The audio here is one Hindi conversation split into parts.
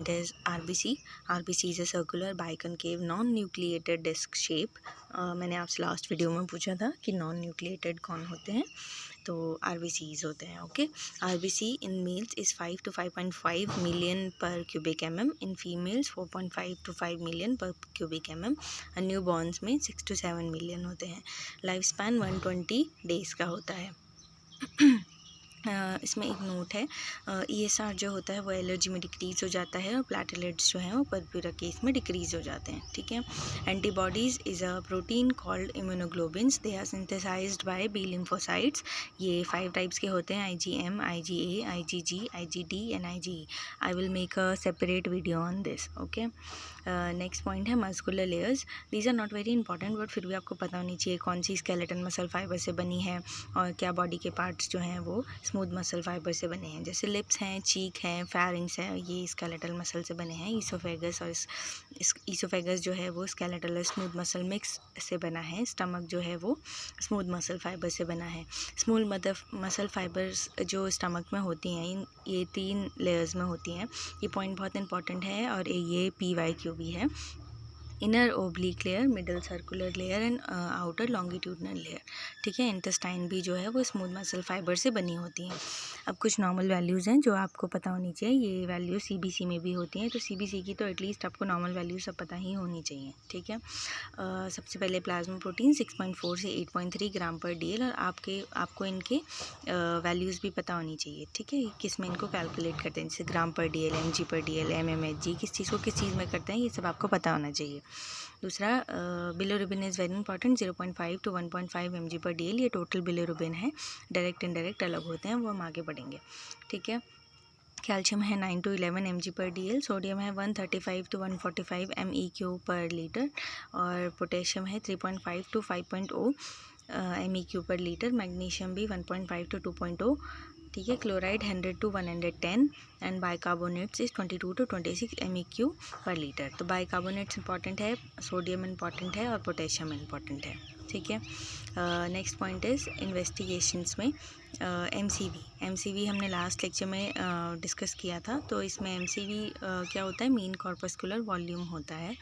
Point is RBC. RBC is a circular biconcave non nucleated disc shape. मैंने आपसे लास्ट वीडियो में पूछा था कि नॉन न्यूक्लिएटेड कौन होते हैं, तो आरबीसीज होते हैं. Okay, RBC in males is 5 to 5.5 million per cubic mm, in females 4.5 to 5 million per cubic mm. Newborns में 6 to 7 मिलियन होते हैं. लाइफ स्पैन 120 डेज़ का होता है. इसमें एक नोट है, ESR जो होता है वो एलर्जी में डिक्रीज़ हो जाता है और प्लेटलेट्स जो हैं वो पर्पुरा केस में डिक्रीज़ हो जाते हैं. ठीक है. Antibodies is a protein called immunoglobins. They are synthesized by B lymphocytes. ये 5 टाइप्स के होते हैं, IgM, IgA, IgG, IgD and IgE. I will make a separate video on this. Okay. Next point है muscular layers. These are not very important, but फिर भी आपको पता होनी चाहिए कौन सी स्केलेटन मसल फाइबर से बनी है और क्या बॉडी के पार्ट्स जो हैं वो स्मूथ मसल फाइबर से बने हैं. जैसे लिप्स हैं, चीक हैं, फेरिंग्स हैं, ये स्केलेटल मसल से बने हैं. ईसोफेगस और ईसोफेगस जो है वो स्केलेटल और स्मूथ मसल मिक्स से बना है. स्टमक जो है वो स्मूथ मसल फाइबर से बना है. स्मूथ मसल फाइबर्स जो स्टमक में होती हैं, ये 3 लेयर्स में होती हैं. ये पॉइंट बहुत इंपॉर्टेंट है और ये PYQ भी है. Inner oblique layer, middle circular layer and outer longitudinal layer. ठीक है. इंटेस्टाइन भी जो है वो स्मूथ मसल फाइबर से बनी होती हैं. अब कुछ नॉर्मल वैल्यूज़ हैं जो आपको पता होनी चाहिए. ये वैल्यू CBC में भी होती हैं, तो CBC की तो एटलीस्ट आपको नॉर्मल वैल्यू सब पता ही होनी चाहिए. ठीक है. सबसे पहले प्लाज्मा प्रोटीन 6.4 से 8.3 ग्राम पर DL, और आपको इनके वैल्यूज़ भी पता होनी चाहिए. ठीक है. किस में इनको कैलकुलेट करते हैं, जैसे ग्राम पर DL, mg पर DL, mmHg, किस चीज़ को किस चीज़ में करते हैं, ये सब आपको पता होना चाहिए. दूसरा, bilirubin is very important. 0.5 to 1.5 mg पर DL, ये टोटल बिलिरुबिन है. डायरेक्ट इनडायरेक्ट अलग होते हैं, वो हम आगे बढ़ेंगे. ठीक है. कैल्शियम है 9 to 11 mg पर DL. सोडियम है 135 to 145 MEQ पर लीटर, और पोटेशियम है 3.5 to 5.0 MEQ पर लीटर. मैग्नीशियम भी 1.5 to 2.0. ठीक है. Chloride 100 to 110 and bicarbonates is 22 to 26 MEQ पर लीटर. तो बाइकार्बोनेट्स इंपॉर्टेंट है, सोडियम इंपॉर्टेंट है और पोटेशियम इंपॉर्टेंट है. ठीक है. नेक्स्ट पॉइंट इज़ इन्वेस्टिगेशंस में MCV हमने लास्ट लेक्चर में डिस्कस किया था. तो इसमें MCV क्या होता है, मीन कॉर्पस्कुलर वॉल्यूम होता है.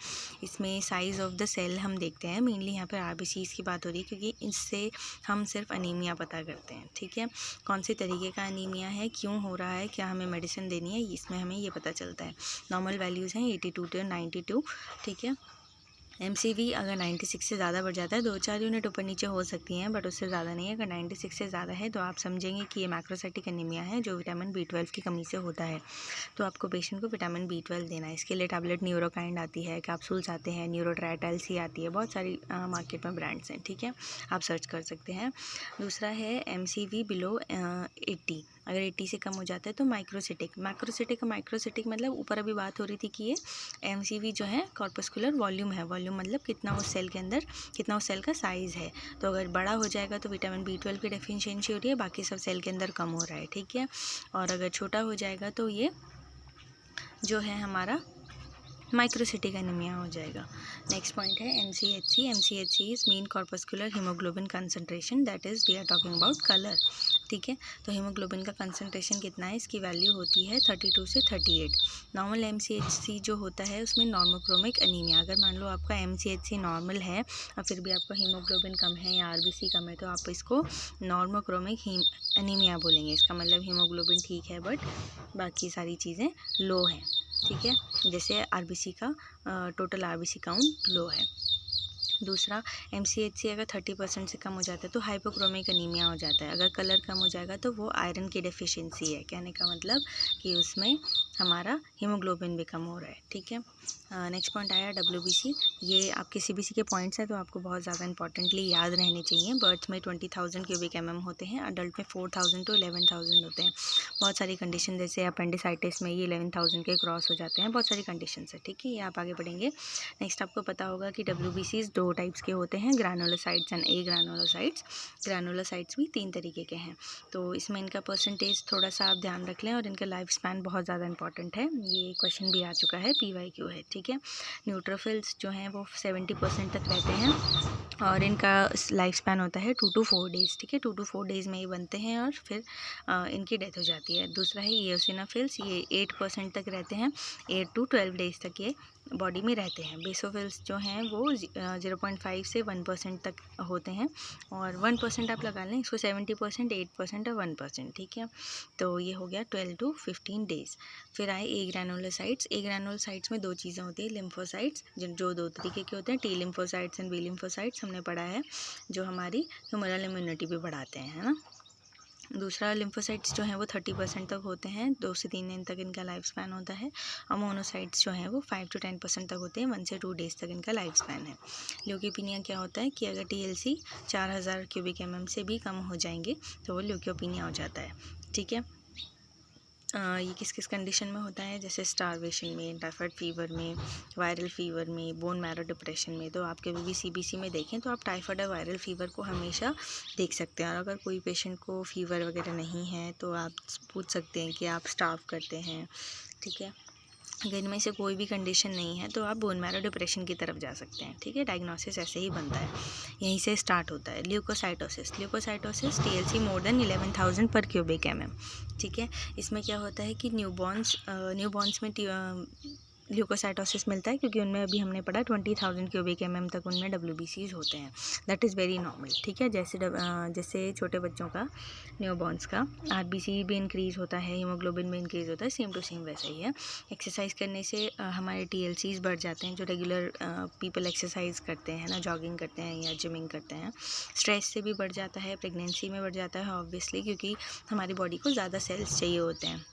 इसमें साइज़ ऑफ द सेल हम देखते हैं. मेनली यहाँ पर RBCs की बात हो रही है, क्योंकि इससे हम सिर्फ अनीमिया पता करते हैं. ठीक है. कौन से तरीके का अनीमिया है, क्यों हो रहा है, क्या हमें मेडिसिन देनी है, इसमें हमें ये पता चलता है. नॉर्मल वैल्यूज़ हैं 82 to 92. ठीक है. MCV अगर 96 से ज़्यादा बढ़ जाता है, 2-4 यूनिट ऊपर नीचे हो सकती हैं, बट उससे ज़्यादा नहीं है. अगर 96 से ज़्यादा है तो आप समझेंगे कि ये मैक्रोसाइटिक एनीमिया है, जो विटामिन B12 की कमी से होता है. तो आपको पेशेंट को विटामिन B12 देना है. इसके लिए टैबलेट न्यूरोकाइंड आती है, कैप्सूल्स आते हैं, न्यूरोट्राइटाइल सी आती है, बहुत सारी मार्केट में ब्रांड्स हैं. ठीक है. आप सर्च कर सकते हैं. दूसरा है MCV बिलो 80. अगर 80 से कम हो जाता है तो माइक्रोसिटिक मतलब ऊपर अभी बात हो रही थी कि ये MCV जो है कॉर्पस्कुलर वॉल्यूम है. वॉल्यूम मतलब कितना उस सेल के अंदर, कितना उस सेल का साइज़ है. तो अगर बड़ा हो जाएगा तो विटामिन B12 की डेफिशिएंसी हो रही है, बाकी सब सेल के अंदर कम हो रहा है. ठीक है. और अगर छोटा हो जाएगा तो ये जो है हमारा माइक्रोसिटिक एनीमिया हो जाएगा. नेक्स्ट पॉइंट है MCHC is mean corpuscular haemoglobin concentration, that is we are talking about colour. ठीक है. तो हीमोग्लोबिन का कंसनट्रेशन कितना है, इसकी वैल्यू होती है 32 से 38. नॉर्मल MCHC जो होता है उसमें नॉर्मोक्रोमिक एनीमिया. अगर मान लो आपका MCHC नॉर्मल है और फिर भी आपका हीमोग्लोबिन कम है या RBC कम है, तो आप इसको नॉर्मोक्रोमिक एनीमिया बोलेंगे. इसका मतलब हीमोग्लोबिन ठीक है बट बाकी सारी चीज़ें लो हैं. ठीक है. जैसे RBC का टोटल RBC काउंट लो है. दूसरा, MCHC अगर 30% से कम हो जाता है तो हाइपोक्रोमिक एनीमिया हो जाता है. अगर कलर कम हो जाएगा तो वो आयरन की डेफिशिएंसी है. कहने का मतलब कि उसमें हमारा हीमोग्लोबिन भी कम हो रहा है. ठीक है. नेक्स्ट पॉइंट आया WBC. ये आपके CBC के पॉइंट्स हैं, तो आपको बहुत ज़्यादा इंपॉर्टेंटली याद रहने चाहिए. बर्थ में 20,000 क्यूबिक mm होते हैं, अडल्ट में 4,000 to 11,000 होते हैं. बहुत सारी कंडीशन, जैसे अपेंडिसाइटिस में ये 11,000 के क्रॉस हो जाते हैं. बहुत सारी कंडीशन है. ठीक है. ये आप आगे बढ़ेंगे. नेक्स्ट आपको पता होगा कि WBCs 2 टाइप्स के होते हैं, ग्रैनुलोसाइट्स एंड ग्रैनुलोसाइट्स. ग्रैनुलोसाइट्स भी 3 तरीके के हैं. तो इसमें इनका परसेंटेज थोड़ा सा आप ध्यान रख लें, और इनका लाइफ स्पैन बहुत ज़्यादा इंपॉर्टेंट है. ये क्वेश्चन भी आ चुका है, PYQ है. ठीक ठीक है। न्यूट्रोफिल्स जो हैं वो 70% तक रहते हैं और इनका लाइफ स्पैन होता है 2 to 4 डेज़, ठीक है। 2 to 4 डेज़ में ये बनते हैं और फिर इनकी डेथ हो जाती है। दूसरा है इओसिनोफिल्स, ये 8% तक रहते हैं, 8 to 12 डेज़ तक ये बॉडी में रहते हैं। बेसोफिल्स जो हैं वो 0.5 से 1% तक होते हैं और 1% आप लगा लें इसको, 70%, 8% और 1%, ठीक है। तो ये हो गया 12 to 15 डेज़। फिर आए ए ग्रैनुलोसाइट्स। ए ग्रैनुलोसाइट्स में 2 चीज़ें होती हैं, लिम्फोसाइट्स जो 2 तरीके के होते हैं, T lymphocytes and B lymphocytes हमने पढ़ा है, जो हमारी ह्यूमरल इम्यूनिटी भी बढ़ाते हैं, है ना। दूसरा लिम्फोसाइट्स जो हैं वो 30% तक होते हैं, 2 से 3 दिन तक इनका लाइफ स्पैन होता है। और मोनोसाइट्स जो हैं वो 5 to 10% तक होते हैं, 1 से 2 डेज़ तक इनका लाइफ स्पैन है। ल्यूकोपिनिया क्या होता है कि अगर TLC 4000 क्यूबिक mm से भी कम हो जाएंगे तो वो ल्यूकोपिनिया हो जाता है, ठीक है। ये किस किस कंडीशन में होता है, जैसे स्टारवेशन में, टाइफाइड फीवर में, वायरल फीवर में, बोन मैरो डिप्रेशन में। तो आप कभी भी CBC में देखें तो आप टाइफाइड और वायरल फीवर को हमेशा देख सकते हैं। और अगर कोई पेशेंट को फीवर वगैरह नहीं है तो आप पूछ सकते हैं कि आप स्टार्व करते हैं, ठीक है। अगर इनमें से कोई भी कंडीशन नहीं है तो आप बोन मैरो डिप्रेशन की तरफ जा सकते हैं, ठीक है। डायग्नोसिस ऐसे ही बनता है, यहीं से स्टार्ट होता है। ल्यूकोसाइटोसिस, TLC मोर देन 11,000 पर क्यूबिक mm, ठीक है। इसमें क्या होता है कि न्यूबॉर्न्स में ल्यूकोसाइटोसिस मिलता है क्योंकि उनमें अभी हमने पढ़ा 20,000 क्यूबिक mm तक उनमें WBCs होते हैं, दैट इज़ वेरी नॉर्मल, ठीक है। जैसे छोटे बच्चों का, न्यूबॉर्न्स का RBC भी इंक्रीज़ होता है, हीमोग्लोबिन भी इंक्रीज़ होता है, सेम टू सेम वैसा ही है। एक्सरसाइज करने से हमारे TLCs बढ़ जाते हैं, जो रेगुलर पीपल एक्सरसाइज करते हैं ना, जॉगिंग करते हैं या जिमिंग करते हैं। स्ट्रेस से भी बढ़ जाता है, प्रेगनेंसी में बढ़ जाता है ऑब्वियसली, क्योंकि हमारी बॉडी को ज़्यादा सेल्स चाहिए होते हैं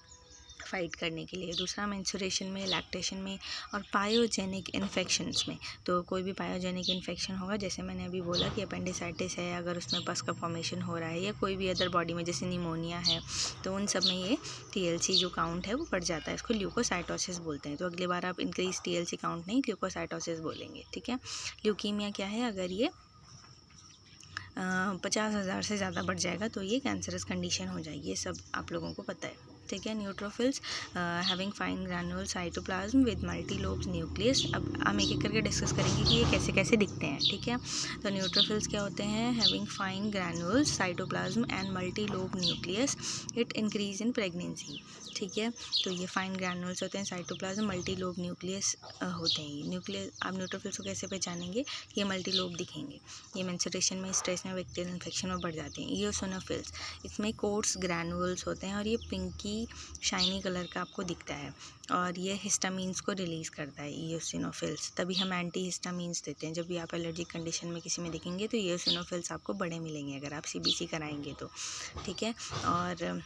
फाइट करने के लिए। दूसरा मेंस्ट्रुएशन में, लैक्टेशन में और पायोजेनिक इन्फेक्शंस में। तो कोई भी पायोजेनिक इन्फेक्शन होगा, जैसे मैंने अभी बोला कि अपेंडिसाइटिस है, अगर उसमें पस का फॉर्मेशन हो रहा है, या कोई भी अदर बॉडी में जैसे निमोनिया है, तो उन सब में ये TLC जो काउंट है वो बढ़ जाता है। इसको ल्यूकोसाइटोसिस बोलते हैं। तो अगली बार आप इंक्रीज TLC काउंट नहीं, ल्यूकोसाइटोसिस बोलेंगे, ठीक है। ल्यूकीमिया क्या है, अगर ये 50,000 से ज़्यादा बढ़ जाएगा तो ये कैंसरस कंडीशन हो जाएगी, ये सब आप लोगों को पता है, ठीक है। Neutrophils having fine granule cytoplasm with multi lobes nucleus. अब हम एक एक करके डिस्कस करेंगे कि ये कैसे कैसे दिखते हैं, ठीक है। तो न्यूट्रोफिल्स क्या होते हैं, having fine granule cytoplasm and multi lobe nucleus, it increase in pregnancy, ठीक है। तो ये फाइन ग्रैनुल्स होते हैं, साइटोप्लाज्म, मल्टी लोब न्यूक्लियस होते हैं। न्यूक्लियस, आप न्यूट्रोफिल्स को कैसे पहचानेंगे, ये मल्टी लोब दिखेंगे, ये मेंस्ट्रुएशन में, स्ट्रेस में, बैक्टीरियल इन्फेक्शन में बढ़ जाते हैं। इओसिनोफिल्स, इसमें कोर्स ग्रैनुल्स होते हैं और ये पिंकी शाइनी कलर का आपको दिखता है और ये हिस्टामीन्स को रिलीज़ करता है, इओसिनोफिल्स। तभी हम एंटी हिस्टामीन्स देते हैं। जब भी आप एलर्जिक कंडीशन में किसी में देखेंगे तो इओसिनोफिल्स आपको बड़े मिलेंगे अगर आप CBC कराएंगे तो, ठीक है। और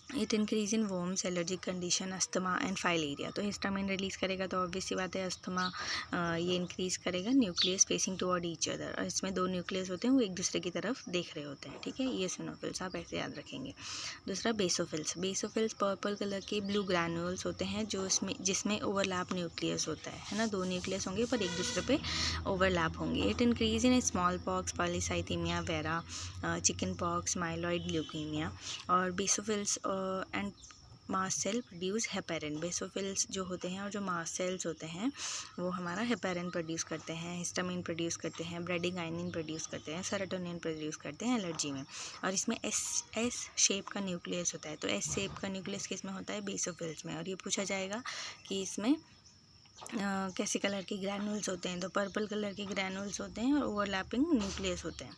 it increase in वोम्स, allergic condition, asthma and filaria. तो हिस्टामिन रिलीज़ करेगा तो ऑब्वियस सी बात है अस्थमा ये इंक्रीज़ करेगा। Nucleus facing toward each other, और इसमें 2 न्यूक्लियस होते हैं वो एक दूसरे की तरफ देख रहे होते हैं, ठीक है। ये इओसिनोफिल्स आप ऐसे याद रखेंगे। दूसरा बेसोफिल्स पर्पल कलर के ब्लू ग्रैनुल्स होते हैं जो जिसमें ओवरलैप न्यूक्लियस होता है ना, 2 न्यूक्लियस होंगे पर एक दूसरे पे ओवरलैप होंगे। It increase in smallpox, polycythemia vera, chicken pox, myeloid leukaemia. और basophils and mast cell produce heparin. Basophils जो होते हैं और जो मास्ट सेल्स होते हैं वो हमारा हेपेरिन प्रोड्यूस करते हैं, हिस्टामिन प्रोड्यूस करते हैं, ब्रेडिगाइनिन प्रोड्यूस करते हैं, सेरोटोनिन प्रोड्यूस करते हैं एलर्जी में। और इसमें एस शेप का न्यूक्लियस होता है। तो एस शेप का न्यूक्लियस किस में होता है, बेसोफिल्स में। और ये पूछा जाएगा कि इसमें कैसे कलर के ग्रैनुल्स होते हैं, तो पर्पल कलर के ग्रैनुल्स होते हैं और ओवरलैपिंग न्यूक्लियस होते हैं।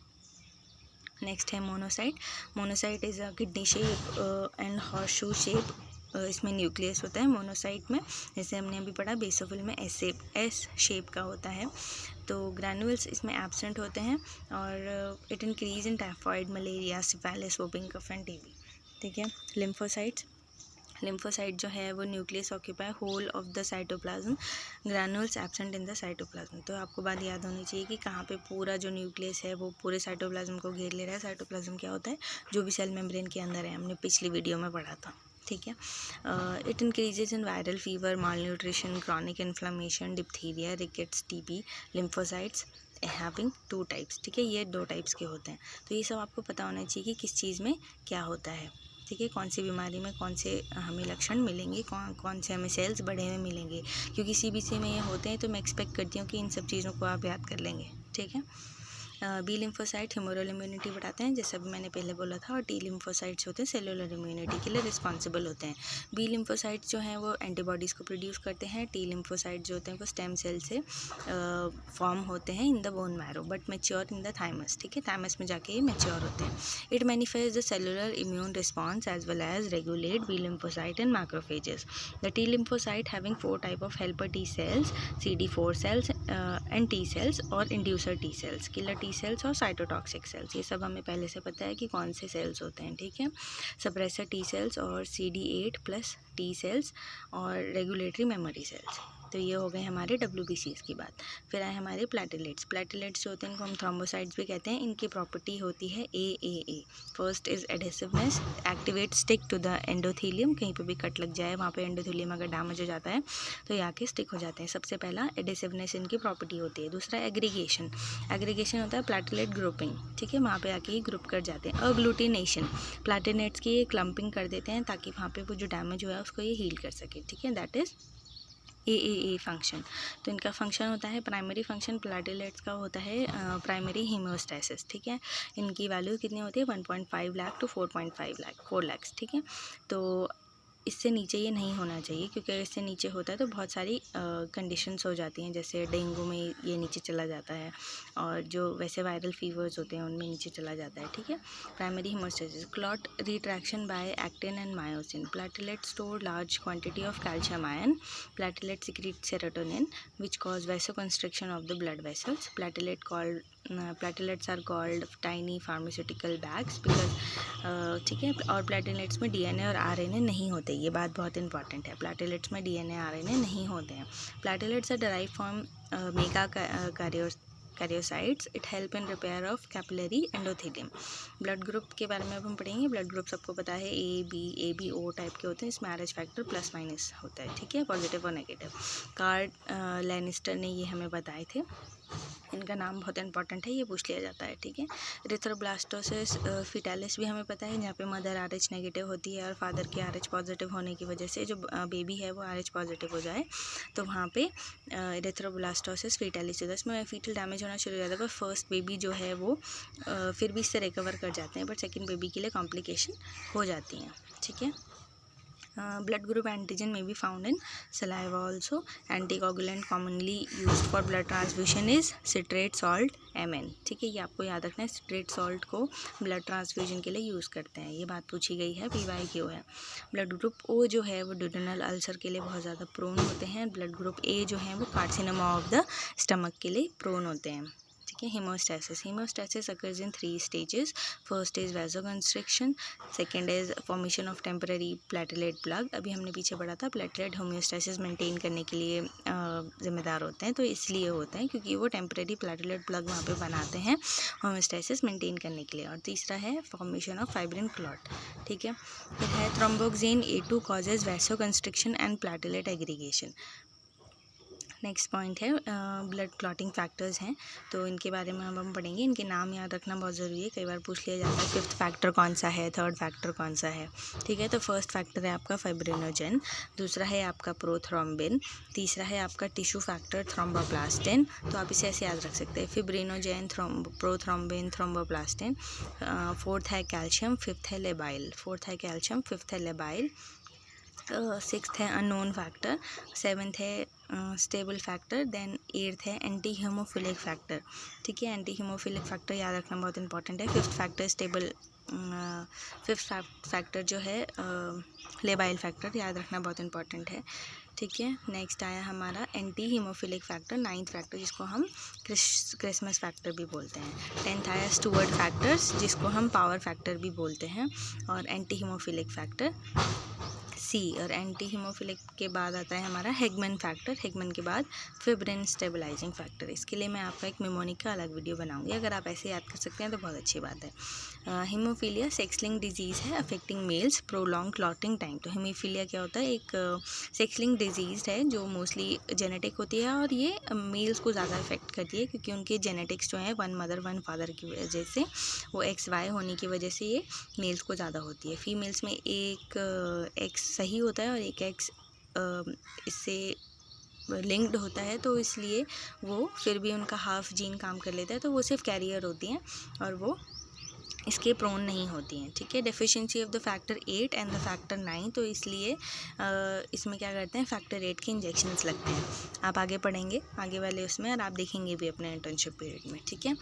नेक्स्ट है monocyte. Monocyte is a kidney shape and horseshoe shape, इसमें न्यूक्लियस होता है मोनोसाइट में। जैसे हमने अभी पढ़ा बेसोफिल में एस शेप का होता है। तो ग्रैनुल्स इसमें एब्सेंट होते हैं और it increase in typhoid, malaria, syphilis, whooping cough and TB, ठीक है। लिम्फोसाइट जो है वो nucleus occupy whole of the cytoplasm, granules absent in the cytoplasm. तो आपको बात याद होनी चाहिए कि कहाँ पे पूरा जो न्यूक्लियस है वो पूरे साइटोप्लाज्म को घेर ले रहा है। साइटोप्लाज्म क्या होता है, जो भी सेल मेम्ब्रेन के अंदर है, हमने पिछली वीडियो में पढ़ा था, ठीक है। It increases in viral fever, mall nutrition, chronic inflammation, diphtheria, rickets, TB। Lymphocytes having 2 types, ठीक है। ये 2 टाइप्स के होते हैं। तो ये सब आपको पता होना चाहिए कि किस चीज़ में क्या होता है, ठीक है, कौन सी बीमारी में कौन से हमें लक्षण मिलेंगे, कौन से हमें सेल्स बढ़े हुए मिलेंगे, क्योंकि CBC में ये होते हैं, तो मैं एक्सपेक्ट करती हूँ कि इन सब चीज़ों को आप याद कर लेंगे, ठीक है। बी लिम्फोसाइट ह्यूमरल इम्यूनिटी बढ़ाते हैं, जैसे अभी मैंने पहले बोला था, और टी लिम्फोसाइट्स होते हैं सेलुलर इम्यूनिटी के लिए रिस्पॉन्सिबल होते हैं। बी लिम्फोसाइट्स जो हैं वो एंटीबॉडीज़ को प्रोड्यूस करते हैं। टी लिम्फोसाइट जो होते हैं वो स्टेम सेल से फॉर्म होते हैं in the bone marrow but mature in the thymus, ठीक है, थाइमस में जाके ये मैच्योर होते हैं। It manifest the cellular immune response as well as regulate B lymphocyte and macrophages. The T lymphocyte having 4 type of helper T cells, CD4 cells and T cells और inducer T cells, killer T cells और साइटोटॉक्सिक सेल्स, ये सब हमें पहले से पता है कि कौन से सेल्स होते हैं, ठीक है। सप्रेसर टी सेल्स और CD8 प्लस टी सेल्स और रेगुलेटरी मेमोरी सेल्स। तो ये हो गए हमारे WBCs की बात। फिर आए हमारे प्लेटलेट्स। प्लेटलेट्स जो होते हैं इनको हम थ्रोम्बोसाइट्स भी कहते हैं। इनकी प्रॉपर्टी होती है AAA। First is adhesiveness, activate stick to the endothelium, कहीं पे भी कट लग जाए वहाँ पे एंडोथीलियम अगर डैमेज हो जाता है तो ये आके स्टिक हो जाते हैं। सबसे पहला एडेसिवनेस इनकी प्रॉपर्टी होती है। दूसरा एग्रीगेशन, एग्रीगेशन होता है प्लेटलेट ग्रुपिंग, ठीक है, वहाँ पे आके ही ग्रुप कर जाते हैं। अग्लूटिनेशन, प्लेटलेट्स की ये क्लम्पिंग कर देते हैं ताकि वहाँ पे वो जो डैमेज हुआ है उसको ये हील कर सके, ठीक है, दैट इज़ AAA फंक्शन। तो इनका फंक्शन होता है, प्राइमरी फंक्शन प्लेटलेट्स का होता है प्राइमरी हीमोस्टैसिस, ठीक है। इनकी वैल्यू कितनी होती है 1.5 लाख टू 4.5 लाख, 4 लाख, ठीक है। तो इससे नीचे ये नहीं होना चाहिए, क्योंकि अगर इससे नीचे होता है तो बहुत सारी कंडीशंस हो जाती हैं, जैसे डेंगू में ये नीचे चला जाता है और जो वैसे वायरल फीवर्स होते हैं उनमें नीचे चला जाता है, ठीक है। Primary haemostasis, clot retraction by actin and myosin, platelet store large quantity of calcium ion, platelet secrete serotonin which cause vasoconstriction of the blood vessels, platelets are called tiny pharmaceutical bags because, ठीक है। और प्लेटलेट्स में DNA और RNA नहीं होते, ये बात बहुत इंपॉर्टेंट है, प्लेटलेट्स में DNA RNA नहीं होते हैं। Platelets are derived from megakaryocytes, it help in repair of capillary endothelium. Blood group के बारे में अब हम पढ़ेंगे। ब्लड ग्रुप सबको पता है AB O टाइप के होते हैं, इसमें RH फैक्टर प्लस माइनस होता है, ठीक है, पॉजिटिव और नेगेटिव। कार्ड लैनिस्टर ने ये हमें बताए थे, इनका नाम बहुत इंपॉर्टेंट है, ये पूछ लिया जाता है, ठीक है। एरिथ्रोब्लास्टोसिस फिटालिस भी हमें पता है, जहाँ पे मदर RH नेगेटिव होती है और फादर के RH पॉजिटिव होने की वजह से जो बेबी है वो RH पॉजिटिव हो जाए तो वहाँ पे एरिथ्रोब्लास्टोसिस फिटालिस होता है। इसमें फीटल डैमेज होना शुरू हो जाता है, पर फर्स्ट बेबी जो है वो फिर भी इससे रिकवर कर जाते हैं, बट सेकेंड बेबी के लिए कॉम्प्लिकेशन हो जाती हैं, ठीक है। Blood group antigen may be found in saliva also. Anticoagulant commonly used for blood transfusion is citrate salt Mn, ठीक है, ये आपको याद रखना है, सिट्रेट सॉल्ट को ब्लड ट्रांसफ्यूजन के लिए यूज़ करते हैं, ये बात पूछी गई है, PYQ है। ब्लड ग्रुप O जो है वो ड्यूडेनल अल्सर के लिए बहुत ज़्यादा प्रोन होते हैं। ब्लड ग्रुप A जो है वो कार्सिनोमा ऑफ द स्टमक के लिए प्रोन होते हैं, ठीक है। हीमोस्टैसिस occurs in 3 stages. First is vasoconstriction, second is formation of temporary platelet plug, अभी हमने पीछे पढ़ा था प्लेटलेट होम्योस्टैसिस मेंटेन करने के लिए जिम्मेदार होते हैं, तो इसलिए होते हैं क्योंकि वो टेम्परेरी प्लेटलेट प्लग वहाँ पे बनाते हैं होम्योस्टैसिस मेंटेन करने के लिए। और तीसरा है फॉर्मेशन ऑफ फाइब्रिन क्लॉट, ठीक है। फिर है thromboxane A2 causes vasoconstriction and platelet aggregation. Next point है ब्लड क्लॉटिंग फैक्टर्स हैं, तो इनके बारे में हम पढ़ेंगे। इनके नाम याद रखना बहुत ज़रूरी है, कई बार पूछ लिया जाता है फिफ्थ फैक्टर कौन सा है, थर्ड फैक्टर कौन सा है, ठीक है। तो फर्स्ट फैक्टर है आपका फाइब्रिनोजन, दूसरा है आपका प्रोथ्रोम्बिन, तीसरा है आपका टिश्यू फैक्टर थ्रोम्बोप्लास्टिन, तो आप इसे ऐसे याद रख सकते हैं, फिब्रिनोजन, प्रोथ्रोम्बिन, थ्रोम्बोप्लास्टिन। फोर्थ है कैल्शियम, फिफ्थ है लेबाइल, फोर्थ है कैल्शियम, फिफ्थ है लेबाइल, सिक्स्थ है अननोन फैक्टर, सेवन्थ है स्टेबल फैक्टर, देन एट्थ है एंटी हीमोफिलिक फैक्टर, ठीक है। एंटी हीमोफिलिक फैक्टर याद रखना बहुत इंपॉर्टेंट है। Fifth factor stable, fifth factor जो है लेबाइल फैक्टर, याद रखना बहुत इंपॉर्टेंट है, ठीक है। नेक्स्ट आया हमारा anti haemophilic factor, ninth factor जिसको हम क्रिसमस फैक्टर भी बोलते हैं। टेंथ आया स्टुअर्ट फैक्टर्स जिसको हम पावर फैक्टर भी बोलते हैं, और एंटी हीमोफिलिक फैक्टर सी, और एंटी हीमोफिलिक के बाद आता है हमारा हेगमन फैक्टर, हेगमन के बाद फिब्रिन स्टेबलाइजिंग फैक्टर। इसके लिए मैं आपका एक निमोनिक का अलग वीडियो बनाऊंगी, अगर आप ऐसे याद कर सकते हैं तो बहुत अच्छी बात है। हीमोफीलिया सेक्स लिंक डिजीज़ है affecting males, prolong clotting time. तो हीमोफीलिया क्या होता है, एक सेक्स लिंक डिजीज़ है जो मोस्टली जेनेटिक होती है और ये मेल्स को ज़्यादा इफेक्ट करती है, क्योंकि उनके जेनेटिक्स जो है 1 मदर 1 फादर की वजह से, वो XY होने की वजह से ये मेल्स को ज़्यादा होती है। फीमेल्स में एक एक्स सही होता है और एक एक्स इससे लिंक्ड होता है, तो इसलिए वो फिर भी उनका हाफ जीन काम कर लेता है, तो वो सिर्फ कैरियर होती हैं और वो इसके प्रोन नहीं होती हैं। ठीक है, deficiency of the factor 8 and the factor 9, तो इसलिए इसमें क्या करते हैं, फैक्टर 8 के इंजेक्शंस लगते हैं। आप आगे पढ़ेंगे आगे वाले उसमें, और आप देखेंगे भी अपने इंटर्नशिप पीरियड में। ठीक है,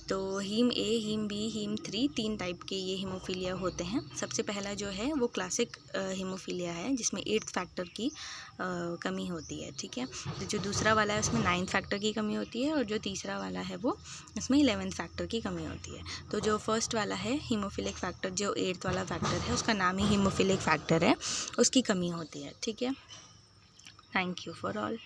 तो हीम ए, हीम बी, हीम 3, 3 टाइप के ये हीमोफीलिया होते हैं। सबसे पहला जो है वो क्लासिक हीमोफीलिया है, जिसमें 8th फैक्टर की कमी होती है। ठीक है, तो जो दूसरा वाला है उसमें 9th फैक्टर की कमी होती है, और जो तीसरा वाला है वो उसमें 11th फैक्टर की कमी होती है। तो जो फर्स्ट वाला है हीमोफिलिक फैक्टर, जो 8th वाला फैक्टर है, उसका नाम ही हीमोफिलिक फैक्टर है, उसकी कमी होती है। ठीक है, थैंक यू फॉर ऑल।